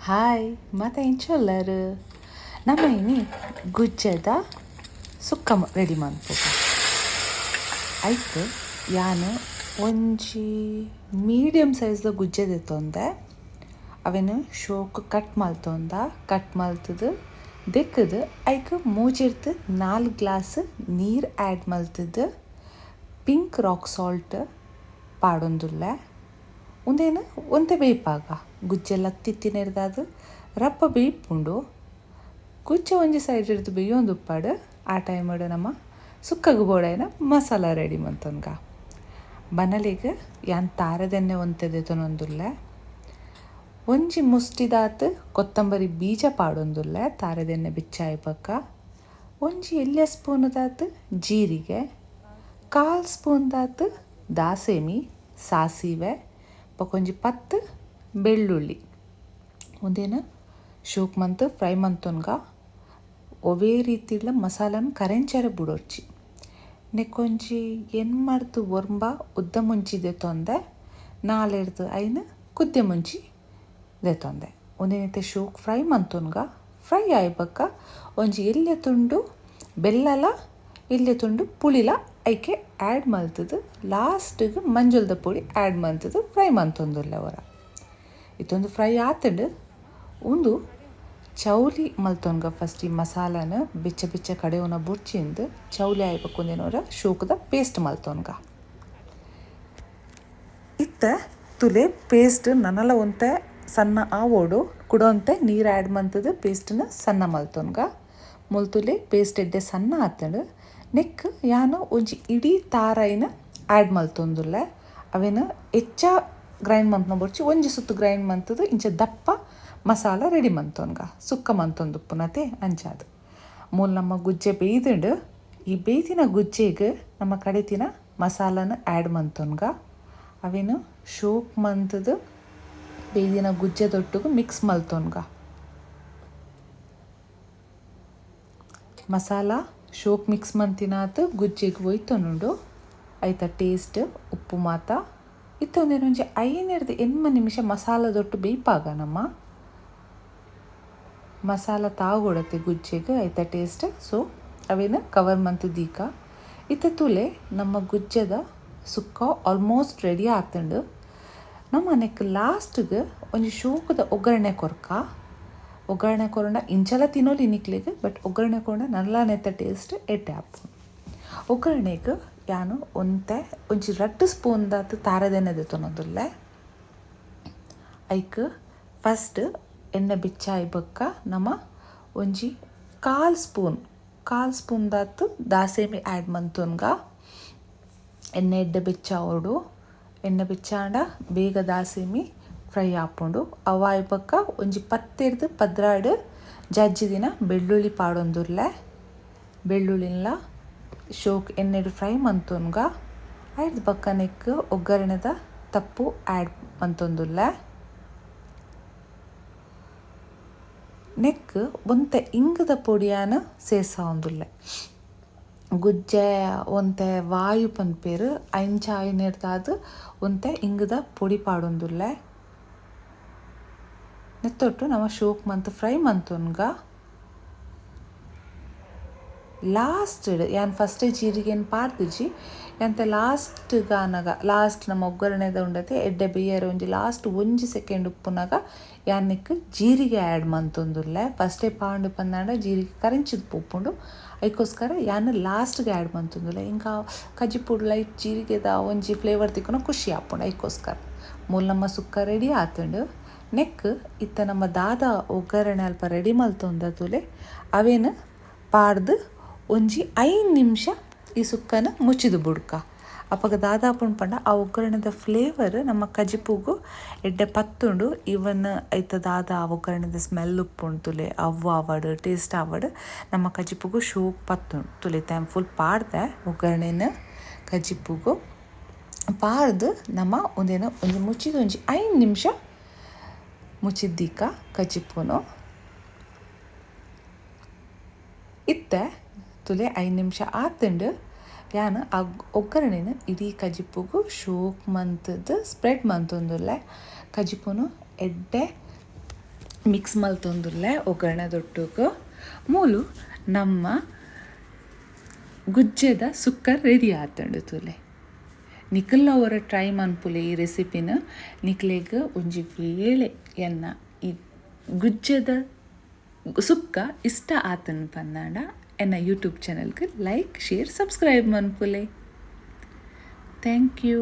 Hi ಮತ್ತೆ ಇಂಚೊಲ್ಲರು ನಮ್ಮ ಇನಿ ಗುಜ್ಜೆದ ಸುಕ್ಕ ರೆಡಿ ಮಾಡ್ಬೋದು. ಆಯ್ತು ಯಾನು ಒಂಜಿ ಮೀಡಿಯಮ್ ಸೈಜ್ದ ಗುಜ್ಜೆದ ತೊಂದೆ ಅವೇನು ಶೋಕು ಕಟ್ ಮಲ್ತದು ದೆಕ್ಕದು ಐಕ್ ಮೂಜಿರ್ತು 4 ಗ್ಲಾಸ್ ನೀರು ಆ್ಯಡ್ ಮಲ್ತದು ಪಿಂಕ್ ರಾಕ್ ಸಾಲ್ಟ್ ಪಾಡೊಂದುಲ್ಲೆ ಉಂದೇನು ಒಂತೆ ಬೇಯ್ಪಾಗ ಗುಜ್ಜೆಲ್ಲ ತಿತ್ತಿನೆರ್ದಾದು ರಪ್ಪ ಬೇಯ್ಪುಂಡು ಗುಜ್ಜೆ ಒಂಜಿ ಸೈಡ್ ಹಿಡ್ದು ಬೇಯೊಂದು ಉಪ್ಪಾಡು ಆ ಟೈಮಡು ನಮ್ಮ ಸುಕ್ಕಗು ಬೋಡಾಯಿನ ಮಸಾಲ ರೆಡಿ ಮಂತೊನ್ಗ. ಬನಲಿಗೆ ಯಾನ್ ತಾರದೆಣ್ಣೆ ಒಂತೆದೆ ತೊನೊಂದುಲ್ಲೆ ಒಂಜಿ ಮುಷ್ಟಿದಾತು ಕೊತ್ತಂಬರಿ ಬೀಜ ಪಾಡೊಂದುಲ್ಲೆ ತಾರದೆಣ್ಣೆ ಬಿಚ್ಚಾಯಿ ಪಕ್ಕ ಒಂಜಿ ಎಲ್ಯ ಸ್ಪೂನ್ದಾತು ಜೀರಿಗೆ 1/4 ಸ್ಪೂನ್ದಾತು ದಾಸೇಮಿ ಸಾಸಿವೆ ಪಕೊಂಜಿ 10 ಬೆಳ್ಳುಳ್ಳಿ ಒಂದೇನು ಶೋಕ್ ಮಂತ್ ಫ್ರೈ ಮಂತೊನ್ಗ ಒವೇ ರೀತಿಲ ಮಸಾಲನ ಕರೆಂಚರೆ ಬಿಡೋರ್ಚಿ ನೆಕ್ಕೊಂಜಿ ಮಾಡ್ತು ಒರ್ಂಬ ಉದ್ದ ಮುಂಚಿದೆ ತೊಂದೆ ನಾಲೆಡ್ದು ಐನು ಕುದ್ದೆ ಮುಂಚಿ ದೆತೊಂದೆ ಒಂದೇನೈತೆ ಶೋಕ್ ಫ್ರೈ ಮಂತೊನ್ಗ ಫ್ರೈ ಆಯ್ಬಕ್ಕ ಒಂಜಿ ಎಲ್ಯ ತುಂಡು ಬೆಲ್ಲಲ ಎಲ್ಯ ತುಂಡು ಪುಳಿಲ ಐಕೆ ಆ್ಯಡ್ ಮಲ್ತದು ಲಾಸ್ಟಿಗೆ ಮಂಜುಳದ ಪುಡಿ ಆ್ಯಡ್ ಮಲ್ತದು ಫ್ರೈ ಮಂತೊಂದುಲ್ಲೆ ಅವರ ಇತ್ತೊಂದು ಫ್ರೈ ಆತಂಡು ಒಂದು ಚೌಲಿ ಮಲ್ತೊನ್ಗ ಫಸ್ಟ್ ಈ ಮಸಾಲಾನ ಬಿಚ್ಚ ಕಡೆಯವನ ಬುರ್ಚಿಂದು ಚೌಲಿ ಆಯ್ಬೇಕು ಒಂದೇನೋರ ಶೋಕದ ಪೇಸ್ಟ್ ಮಲ್ತೊನ್ಗ ಇತ್ತ ತುಲೆ ಪೇಸ್ಟ್ ನನಲ ಒಂತೆ ಸಣ್ಣ ಆವೋಡು ಕುಡೋಂತೆ ನೀರು ಆ್ಯಡ್ ಮಂತದು ಪೇಸ್ಟನ್ನ ಸಣ್ಣ ಮಲ್ತೊನ್ಗ ಮುಲ್ತುಲೆ ಪೇಸ್ಟ್ ಎಡ್ಡೆ ಸಣ್ಣ ಆತಂಡು ನೆಕ್ ಯಾನು ಒಂಜಿ ಇಡೀ ತಾರೈನ ಆ್ಯಡ್ ಮಲ್ತೊಂದುಲ್ಲೆ ಅವೇನು ಹೆಚ್ಚ ಗ್ರೈಂಡ್ ಮಂತ್ನ ಬೊರ್ಚಿ ಒಂಜಿ ಸುತ್ತು ಗ್ರೈಂಡ್ ಮಂತದು ಇಂಚ ದಪ್ಪ ಮಸಾಲ ರೆಡಿ ಮಂತೊನ್ಗ ಸುಕ್ಕ ಮಂತೊಂದುಪ್ಪುನತೆ ಅಂಚಾದು ಮೂಲ ನಮ್ಮ ಗುಜ್ಜೆ ಬೇಯ್ದುಂಡು ಈ ಬೇಯ್ದಿನ ಗುಜ್ಜೆಗೆ ನಮ್ಮ ಕಡೆತಿನ ಮಸಾಲನ ಆ್ಯಡ್ ಮಂತೊನ್ಗ ಅವೇನು ಶೋಕ್ ಮಂತದು ಬೇಯ್ದಿನ ಗುಜ್ಜೆದೊಟ್ಟಿಗೆ ಮಿಕ್ಸ್ ಮಲ್ತೊನ್ಗ ಮಸಾಲ ಶೋಕ್ ಮಿಕ್ಸ್ ಮಂತಿನಾತು ಗುಜ್ಜೆಗೆ ಒಯ್ತೊನುಂಡು ಐತ ಟೇಸ್ಟ್ ಉಪ್ಪು ಮಾತ ಇತ್ತೊಂದೇನೊಂಜಿ 5-8 ನಿಮಿಷ ಮಸಾಲದೊಟ್ಟು ಬೇಯ್ಪಾಗ ನಮ್ಮ ಮಸಾಲ ತಾಗೊಡತ್ತೆ ಗುಜ್ಜೆಗೆ ಐತ ಟೇಸ್ಟ್ ಸೊ ಅವೇನು ಕವರ್ ಮಂತು ದೀಕ ಇತ್ತ ತುಲೆ ನಮ್ಮ ಗುಜ್ಜೆದ ಸುಕ್ಕ ಆಲ್ಮೋಸ್ಟ್ ರೆಡಿ ಆತಂಡು ನಮ್ಮ ನೆಕ್ ಲಾಸ್ಟ್ಗೆ ಒಂಜಿ ಶೋಕದ ಒಗ್ಗರಣೆ ಕೊರಂಡ ಇಂಚಲ ತಿನ್ನೋಲಿ ನಿಕ್ಲಿಗೆ ಬಟ್ ಒಗ್ಗರಣೆ ಕೊರಂಡ ನಲ್ಲ ನೆತ್ತ ಟೇಸ್ಟ್ ಎಡ್ಡೆ ಆಪು ಒಗ್ಗರಣೆಗೆ ಯಾನು ಒಂಜಿ 2 ಸ್ಪೂನ್ದಾತು ತಾರದೆಣ್ಣೆ ತೊನೊಂದುಲ್ಲೆ ಐಕ್ ಫಸ್ಟ್ ಎಣ್ಣೆ ಬಿಚ್ಚಾಯ್ಬಕ್ಕ ನಮ್ಮ ಒಂಜಿ 1/4 ಸ್ಪೂನ್ದಾತು ದಾಸೇಮಿ ಆ್ಯಡ್ ಮಂತೊನ್ಗ ಎಣ್ಣೆ ಎಡ್ಡೆ ಬಿಚ್ಚಾವೋಡು ಎಣ್ಣೆ ಬಿಚ್ಚಾಂಡ ಬೇಗ ದಾಸೇಮಿ ಫ್ರೈ ಆಪುಂಡು ಅವ ಆಯ್ಬಕ್ಕ ಒಂಜಿ 10 ಜಜ್ಜಿದಿನ ಬೆಳ್ಳುಳ್ಳಿ ಪಾಡೊಂದುಲ್ಲೆ ಬೆಳ್ಳುಳ್ಳಿನ ಶೋಕ್ ಎಣ್ಣೆಡು ಫ್ರೈ ಮಂತೊನ್ಗ ಆಯ್ದು ಬಕ್ಕ ನೆಕ್ ಒಗ್ಗರಣೆದ ತಪ್ಪು ಆ್ಯಡ್ ಮಂತೊಂದುಲ್ಲೆ ನೆಕ್ ಒಂತೆ ಇಂಗದ ಪೊಡಿಯಾನ ಸೇರ್ಸಾವೊಂದುಲ್ಲೆ ಗುಜ್ಜೆ ಒಂತೆ ವಾಯು ಪನ್ಪೇರು ಐಂಚ ಆಯ್ನೆರ್ದಾದು ಒಂತೆ ಇಂಗದ ಪೊಡಿ ಪಾಡೊಂದುಲ್ಲೆ ನೆತ್ತೊಟ್ಟು ನಮ್ಮ ಶೋಕ್ ಮಂತ್ ಫ್ರೈ ಮಂತೊನ್ಗ ಲಾಸ್ಟ್ ಯಾನ್ ಫಸ್ಟ್ ಜೀರಿಗೆನ್ ಪಾಡ್ದಿಜಿ ಎಂತ ಲಾಸ್ಟ್ ನಮ್ಮ ಒಗ್ಗರಣೆದ ಉಂಡತೆ ಎಡ್ಡೆ ಬೇಯರೆ ಒಂಜಿ ಲಾಸ್ಟ್ 1 ಸೆಕೆಂಡ್ ಉಪ್ಪುನಾಗ ಯಾನ್ನಿಕ್ ಜೀರಿಗೆ ಆ್ಯಡ್ ಮಂತೊಂದುಲ್ಲೆ ಫಸ್ಟೇ ಪಾಂಡು ಪಂದಾಂಡ ಜೀರಿಗೆ ಕರೆಂಚಿದ್ ಪೋಪುಂಡು ಅದಕ್ಕೋಸ್ಕರ ಯಾನು ಲಾಸ್ಟ್ಗೆ ಆ್ಯಡ್ ಮಂತೊಂದುಲ್ಲೆ ಇಂಕ ಕಜಿಪುಡು ಲೈಟ್ ಜೀರಿಗೆದ ಒಂಜಿ ಫ್ಲೇವರ್ ತಿಕ್ಕುನ ಖುಷಿ ಆಪುಂಡು ಅದಕ್ಕೋಸ್ಕರ ಮೂಲ ನಮ್ಮ ಸುಕ್ಕ ರೆಡಿ ಆತುಂಡು ನೆಕ್ ಇತ್ತ ನಮ್ಮ ದಾದ ಒಗ್ಗರಣೆ ಅಲ್ಪ ರೆಡಿ ಮಲ್ತೊಂದ ತುಲೆ ಅವೇನು ಪಾಡ್ದು ಒಂಜಿ 5 ನಿಮಿಷ ಈ ಸುಕ್ಕನ ಮುಚ್ಚಿದು ಬುಡ್ಕ ಅಪ್ಪಗ ದಾದಾಪುಂಡು ಪಂಡ ಆ ಒಗ್ಗರಣೆದ ಫ್ಲೇವರ್ ನಮ್ಮ ಕಜಿಪುಗು ಎಡ್ಡೆ ಪತ್ತುಂಡು ಇವನ್ ಐತ ದಾದ ಆ ಒಗ್ಗರಣೆದ ಸ್ಮೆಲ್ ಉಪ್ಪುಂಡು ತುಲೆ ಆವಡ್ ಟೇಸ್ಟ್ ಆವಡ್ ನಮ್ಮ ಕಜಿಪುಗು ಶೋಕ್ ಪತ್ತುಂಡು ತುಲೆ ತೈಮ್ ಫುಲ್ ಪಾಡ್ದೆ ಒಗ್ಗರಣೆನ ಕಜಿಪುಗು ಪಾಡ್ದು ನಮ್ಮ ಒಂಜಿ ಮುಚ್ಚಿದ ಒಂಜಿ 5 ನಿಮಿಷ ಮುಚ್ಚಿದ್ದೀಕ ಕಜಿಪುನು ಇತ್ತೆ ತುಲೆ 5 ನಿಮಿಷ ಆತಂಡು ಯಾನು ಆ ಒಗ್ಗರಣೆನ ಇಡೀ ಕಜಿಪುಗು ಶೋಕ್ ಮಂತದ್ದು ಸ್ಪ್ರೆಡ್ ಮಂತೊಂದುಲ್ಲೆ ಕಜಿಪುನು ಎಡ್ಡೆ ಮಿಕ್ಸ್ ಮಲ್ತೊಂದುಲ್ಲೆ ಒಗ್ಗರಣೆದೊಟ್ಟುಗು ಮೂಲು ನಮ್ಮ ಗುಜ್ಜೆದ ಸುಕ್ಕ ರೆಡಿ ಆತುಂಡು ತುಲೆ. ನಿಕಲ್ನ ಅವರ ಟ್ರೈ ಮನ್ಪುಲೆ ಈ ರೆಸಿಪಿನ. ನಿಕ್ಲೆಗ್ ಒಂಜಿ ವೇಳೆ ಎನ್ನ ಈ ಗುಜ್ಜೆದ ಸುಕ್ಕ ಇಷ್ಟ ಆತನ್ ಪಂದಾಂಡ ಎನ್ನ ಯೂಟ್ಯೂಬ್ ಚಾನಲ್ಗೆ ಲೈಕ್ ಶೇರ್ ಸಬ್ಸ್ಕ್ರೈಬ್ ಮನ್ಪುಲೆ. Thank you.